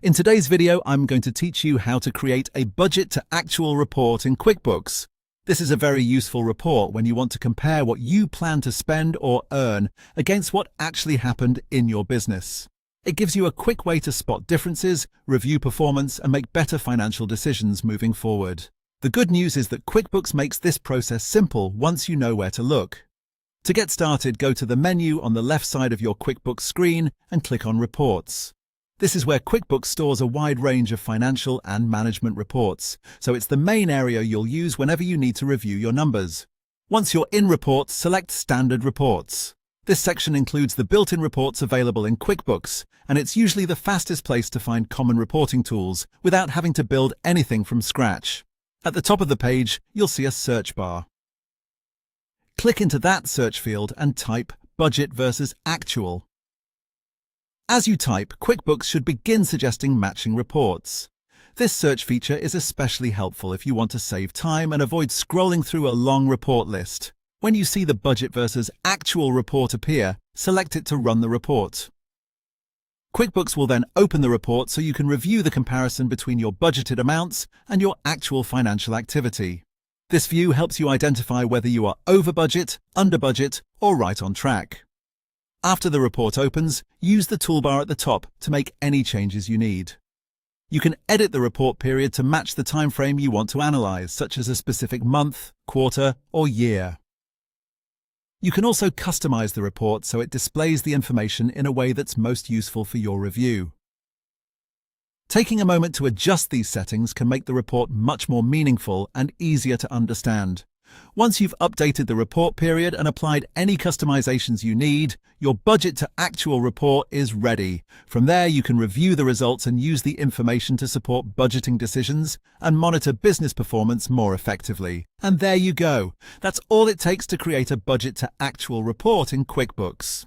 In today's video, I'm going to teach you how to create a budget to actual report in QuickBooks. This is a very useful report when you want to compare what you plan to spend or earn against what actually happened in your business. It gives you a quick way to spot differences, review performance, and make better financial decisions moving forward. The good news is that QuickBooks makes this process simple once you know where to look. To get started, go to the menu on the left side of your QuickBooks screen and click on Reports. This is where QuickBooks stores a wide range of financial and management reports, so it's the main area you'll use whenever you need to review your numbers. Once you're in Reports, select Standard Reports. This section includes the built-in reports available in QuickBooks, and it's usually the fastest place to find common reporting tools without having to build anything from scratch. At the top of the page, you'll see a search bar. Click into that search field and type Budget versus Actual. As you type, QuickBooks should begin suggesting matching reports. This search feature is especially helpful if you want to save time and avoid scrolling through a long report list. When you see the Budget versus Actual report appear, select it to run the report. QuickBooks will then open the report so you can review the comparison between your budgeted amounts and your actual financial activity. This view helps you identify whether you are over budget, under budget, or right on track. After the report opens, use the toolbar at the top to make any changes you need. You can edit the report period to match the time frame you want to analyze, such as a specific month, quarter, or year. You can also customize the report so it displays the information in a way that's most useful for your review. Taking a moment to adjust these settings can make the report much more meaningful and easier to understand. Once you've updated the report period and applied any customizations you need, your budget to actual report is ready. From there, you can review the results and use the information to support budgeting decisions and monitor business performance more effectively. And there you go. That's all it takes to create a budget to actual report in QuickBooks.